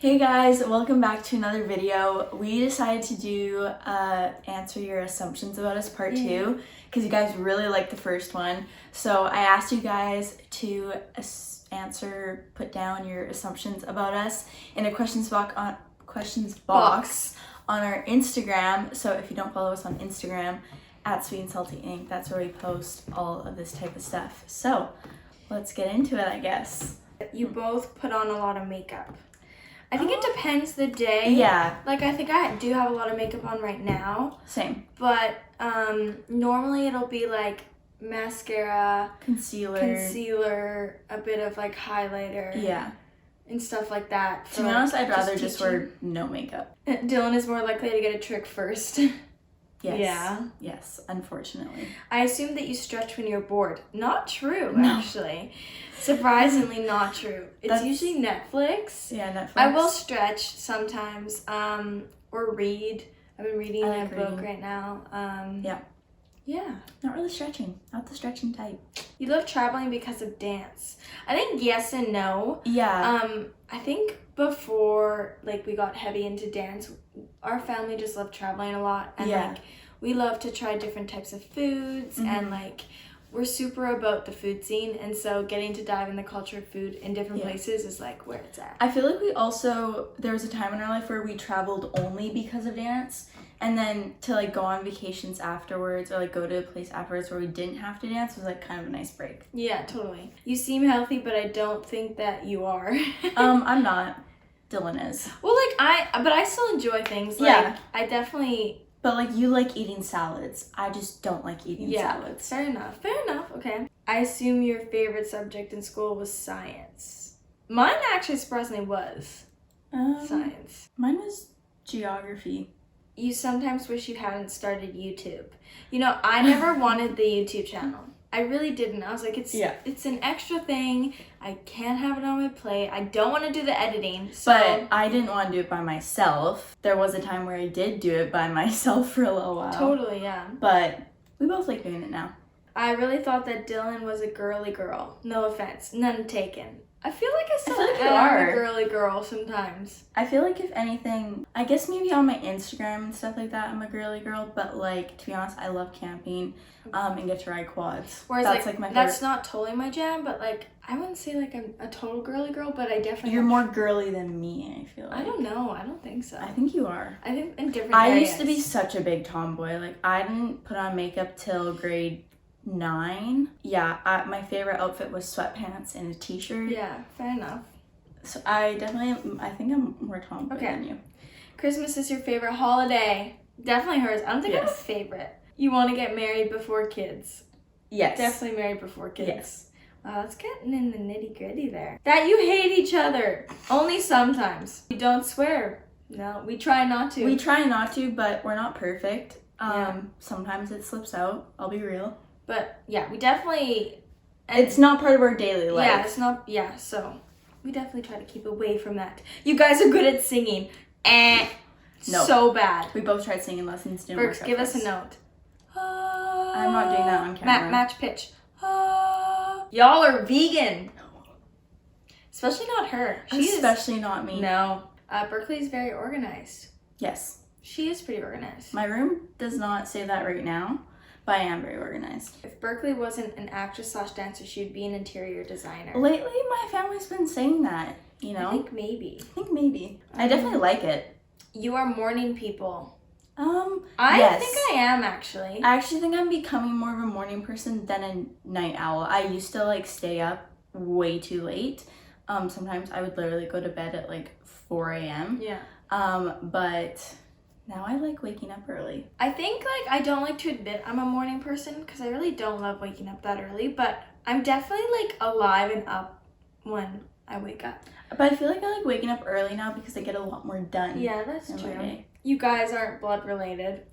Hey guys, welcome back to another video. We decided to do answer your assumptions about us part 2 because you guys really liked the first one. So I asked you guys to put down your assumptions about us in a questions box on our Instagram. So if you don't follow us on Instagram, @Sweet and Salty Inc., that's where we post all of this type of stuff. So let's get into it, I guess. You both put on a lot of makeup. I think it depends the day. Yeah. Like, I think I do have a lot of makeup on right now. Same. But normally it'll be like mascara, concealer, a bit of like highlighter. Yeah. And stuff like that. To be honest, I'd rather just wear no makeup. Dylan is more likely to get a trick first. Yes. Yeah. Yes, unfortunately. I assume that you stretch when you're bored. Not true, No. actually. Surprisingly not true. It's usually Netflix. Yeah, Netflix. I will stretch sometimes, or read. I've been reading a book right now. Yeah. Not really stretching. Not the stretching type. You love traveling because of dance. I think yes and no. Yeah. I think before like we got heavy into dance, our family just loved traveling a lot, and like we love to try different types of foods, and like we're super about the food scene, and so getting to dive in the culture of food in different places is like where it's at. I feel like there was a time in our life where we traveled only because of dance, and then to like go on vacations afterwards or like go to a place afterwards where we didn't have to dance was like kind of a nice break. Yeah, totally. You seem healthy, but I don't think that you are. I'm not. Dylan is. Well, like I still enjoy things. Like, I definitely. But like you like eating salads. I just don't like eating salads. Fair enough. Okay. I assume your favorite subject in school was science. Mine actually surprisingly was science. Mine was geography. You sometimes wish you hadn't started YouTube. You know, I never wanted the YouTube channel. I really didn't. I was like, it's an extra thing. I can't have it on my plate. I don't want to do the editing. So. But I didn't want to do it by myself. There was a time where I did do it by myself for a little while. Totally, yeah. But we both like doing it now. I really thought that Dylan was a girly girl. No offense. None taken. I feel like I still am a girly girl sometimes. I feel like if anything, I guess maybe on my Instagram and stuff like that, I'm a girly girl. But like, to be honest, I love camping and get to ride quads. Whereas that's like my favorite. That's not totally my jam, but like, I wouldn't say like I'm a total girly girl, but I definitely. You're more girly than me, I feel like. I don't know. I don't think so. I think you are. I think in different areas. I used to be such a big tomboy. Like, I didn't put on makeup till grade 9. Yeah, my favorite outfit was sweatpants and a t-shirt. Yeah, fair enough. So I think I'm more tomboy than you. Christmas is your favorite holiday. Definitely hers. I don't think I have a favorite. You want to get married before kids. Yes. Definitely married before kids. Yes. Wow, that's getting in the nitty gritty there. That you hate each other. Only sometimes. You don't swear. No, we try not to. We try not to, but we're not perfect. Sometimes it slips out. I'll be real. But yeah, we definitely. It's not part of our daily life. Yeah, it's not. Yeah, so we definitely try to keep away from that. You guys are good at singing. Nope. So bad. We both tried singing lessons. Didn't Berks, work. give us a note. I'm not doing that on camera. Match pitch. Y'all are vegan. Especially not her. Especially not me. No. Berkeley's very organized. Yes. She is pretty organized. My room does not say that right now, but I am very organized. If Berkeley wasn't an actress/dancer, she'd be an interior designer. Lately, my family's been saying that, you know? I think maybe. I definitely like it. You are morning people. I think I am, actually. I actually think I'm becoming more of a morning person than a night owl. I used to, like, stay up way too late. Sometimes I would literally go to bed at, like, 4 a.m. Yeah. But now I like waking up early. I think, like, I don't like to admit I'm a morning person because I really don't love waking up that early, but I'm definitely, like, alive and up when I wake up. But I feel like I like waking up early now because I get a lot more done. Yeah, that's true. You guys aren't blood related.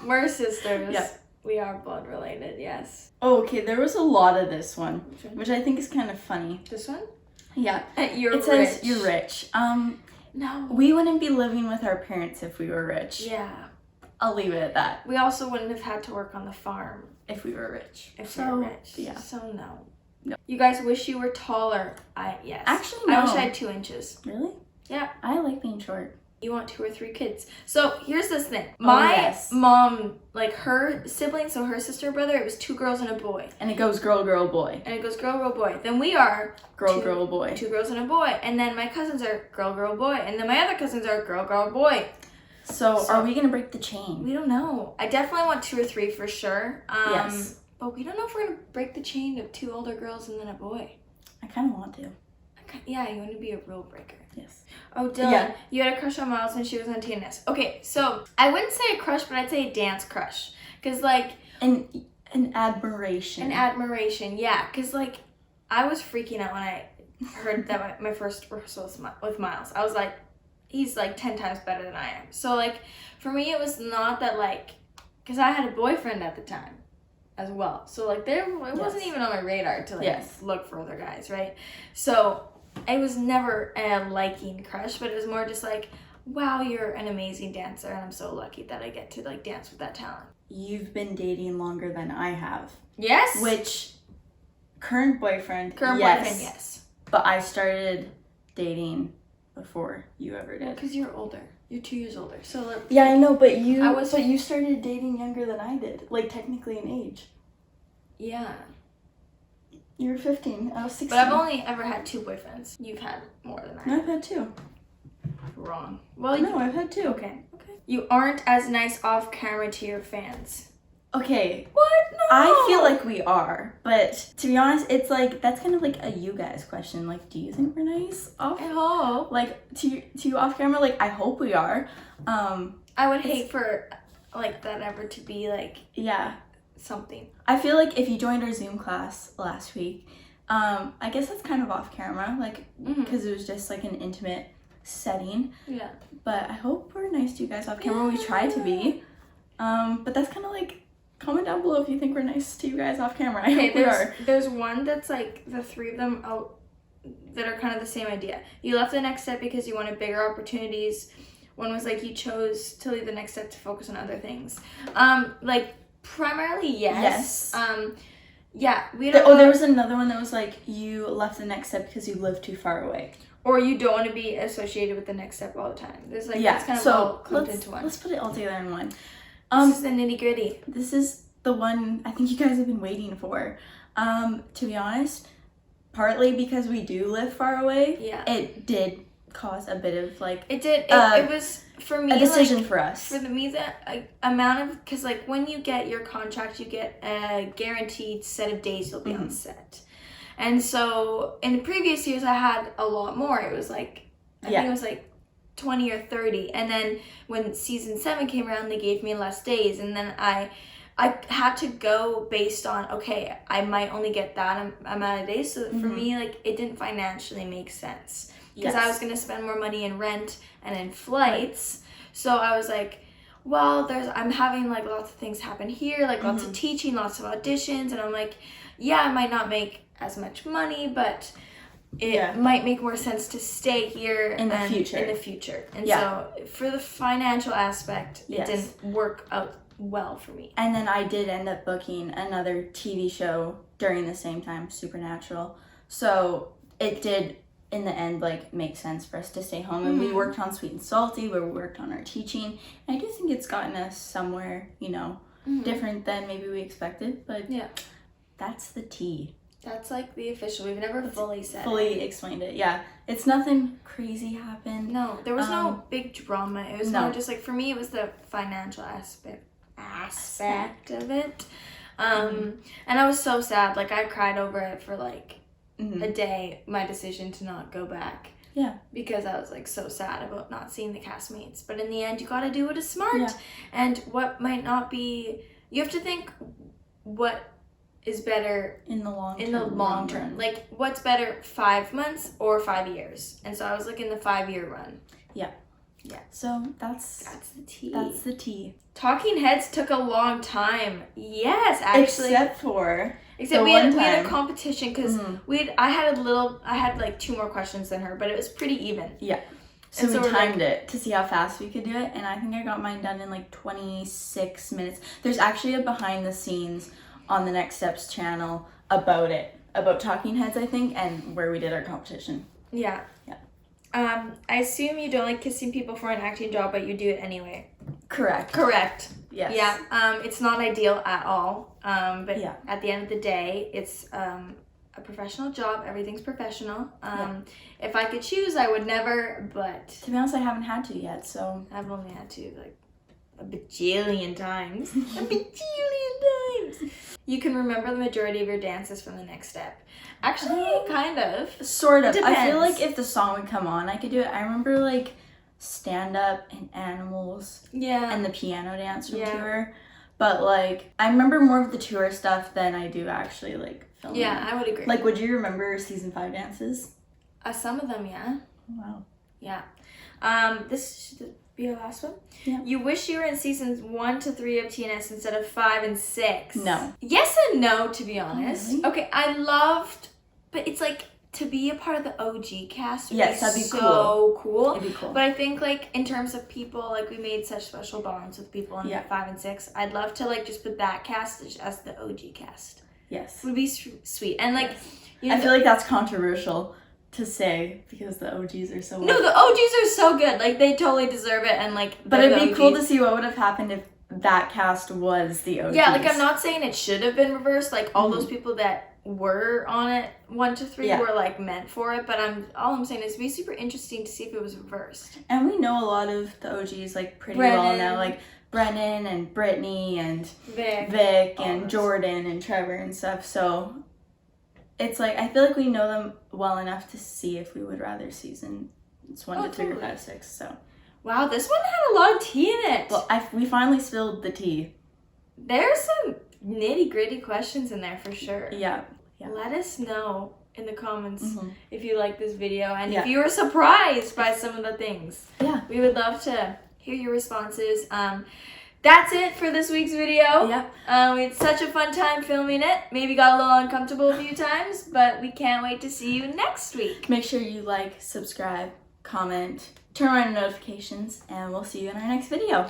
We're sisters. Yep. We are blood related, yes. Oh, okay, there was a lot of this one, which I think is kind of funny. This one? Yeah. It says you're rich. No. We wouldn't be living with our parents if we were rich. Yeah. I'll leave it at that. We also wouldn't have had to work on the farm. If we were rich. We were rich. Yeah. So no. No. You guys wish you were taller. Yes. Actually, no. I wish I had 2 inches. Really? Yeah. I like being short. You want 2 or 3 kids. So here's this thing. My mom, like her siblings, so her sister and brother, it was 2 girls and a boy. And it goes girl, girl, boy. And it goes girl, girl, boy. Then we are girl, girl, boy. 2 girls and a boy. And then my cousins are girl, girl, boy. And then my other cousins are girl, girl, boy. So are we going to break the chain? We don't know. I definitely want 2 or 3 for sure. Yes. But we don't know if we're going to break the chain of 2 older girls and then a boy. I kind of want to. Yeah, you want to be a rule breaker. Yes. Oh, Dylan, you had a crush on Miles when she was on TNS. Okay, so I wouldn't say a crush, but I'd say a dance crush. Because, like... An admiration. An admiration, yeah. Because, like, I was freaking out when I heard that my first rehearsal with Miles. I was like, he's, like, 10 times better than I am. So, like, for me, it was not that, like... Because I had a boyfriend at the time as well. So, like, it wasn't even on my radar to, like, look for other guys, right? So... It was never a liking crush, but it was more just like, wow, you're an amazing dancer, and I'm so lucky that I get to, like, dance with that talent. You've been dating longer than I have. Yes. Which, current boyfriend, yes. But I started dating before you ever did. Because you're older. You're 2 years older. So yeah, I know, but you started dating younger than I did, like, technically in age. Yeah. You were 15. I was 16. But I've only ever had 2 boyfriends. You've had more than I have. No, I've had 2. Wrong. Well, no, I've had 2. Okay. You aren't as nice off camera to your fans. Okay. What? No. I feel like we are, but to be honest, it's like that's kind of like a you guys question. Like, do you think we're nice off? I hope. Like to you off camera. Like, I hope we are. I would hate for like that ever to be like something. I feel like if you joined our Zoom class last week, I guess that's kind of off camera, like because it was just like an intimate setting. Yeah. But I hope we're nice to you guys off camera. We try to be. But that's kind of like. Comment down below if you think we're nice to you guys off camera. I hope we are. There's one that's like the 3 of them out that are kind of the same idea. You left the next step because you wanted bigger opportunities. One was like you chose to leave the next step to focus on other things. Like primarily yes. Yeah. There was another one that was like you left the next step because you live too far away. Or you don't want to be associated with the next step all the time. There's like it's kind of all clumped into one. Let's put it all together in one. This is the nitty-gritty. This is the one I think you guys have been waiting for. To be honest, partly because we do live far away. Yeah. It did cause a bit of like. It did. It was for me a decision like, for us. For me, the amount of because like when you get your contract, you get a guaranteed set of days you'll be on set, and so in the previous years I had a lot more. It was like I think it was like 20 or 30, and then when season 7 came around they gave me less days, and then I had to go based on okay, I might only get that amount of days, so for me like it didn't financially make sense because I was going to spend more money in rent and in flights. So I was like, well, I'm having like lots of things happen here, like lots of teaching, lots of auditions, and I'm like, yeah, I might not make as much money, but it might make more sense to stay here in the future. And so for the financial aspect, it didn't work out well for me. And then I did end up booking another TV show during the same time, Supernatural. So it did, in the end, like make sense for us to stay home. And we worked on Sweet and Salty, where we worked on our teaching. And I do think it's gotten us somewhere, different than maybe we expected. But that's the tea. That's like the official. We've never fully explained it. Yeah, it's nothing crazy happened. No, there was no big drama. It was more just like for me, it was the financial aspect of it. And I was so sad. Like I cried over it for like a day. My decision to not go back. Yeah. Because I was like so sad about not seeing the castmates. But in the end, you got to do what is smart, and what might not be. You have to think what is better in the long term. Like what's better, 5 months or 5 years? And so I was like in the 5-year run. Yeah. So that's the tea. That's the tea. Talking Heads took a long time. Yes, actually. Except we had a competition because I had like 2 more questions than her, but it was pretty even. Yeah. So we timed it to see how fast we could do it, and I think I got mine done in like 26 minutes. There's actually a behind the scenes on the Next Steps channel about Talking Heads, I think, and where we did our competition. Yeah. I assume you don't like kissing people for an acting job, but you do it anyway. Correct. Correct. Yes. Yeah. It's not ideal at all. But Yeah. at the end of the day, it's a professional job. Everything's professional. If I could choose, I would never, but To be honest, I haven't had to yet, so. I've only had to like a bajillion times. A bajillion times. You can remember the majority of your dances from the next step. Actually, kind of. Sort of. I feel Depends. like if the song would come on, I could do it. I remember like Stand Up and Animals Yeah. and the piano dance from Yeah. tour. But like, I remember more of the tour stuff than I do actually like filming. Yeah, I would agree. Like, would you remember season 5 dances? Some of them, yeah. Wow. Yeah. This should be our last one. Yeah. You wish you were in seasons 1 to 3 of TNS instead of 5 and 6. No. Yes and no, to be honest. really? Okay, I loved, but it's like to be a part of the OG cast would Yes, be that'd be so cool. It'd be cool. But I think like in terms of people, like we made such special bonds with people in Yeah. 5 and 6. I'd love to like just put that cast as the OG cast. Yes. Would be sweet. And like, you know, I feel like that's controversial to say because the OGs are so. no, the OGs are so good. Like they totally deserve it, and like. But they're it'd the be cool OGs. to see what would have happened if that cast was the OGs. Yeah, like I'm not saying it should have been reversed. Like all those people that were on it 1 to 3 Yeah. were like meant for it. But all I'm saying is it'd be super interesting to see if it was reversed. And we know a lot of the OGs like pretty Brennan. well now, like Brennan and Brittany and Vic. Vic and Jordan and Trevor and stuff. So it's like I feel like we know them well enough to see if we would rather seasons 1 Oh, to 3 or totally. 5, 6. So Wow, this one had a lot of tea in it. well, we finally spilled the tea. There's some nitty gritty questions in there for sure. Yeah. Yeah. Let us know in the comments Mhm. if you like this video and Yeah. if you were surprised by some of the things. Yeah. We would love to hear your responses. That's it for this week's video. Yep. We had such a fun time filming it. Maybe got a little uncomfortable a few times, but we can't wait to see you next week. Make sure you like, subscribe, comment, turn on notifications, and we'll see you in our next video.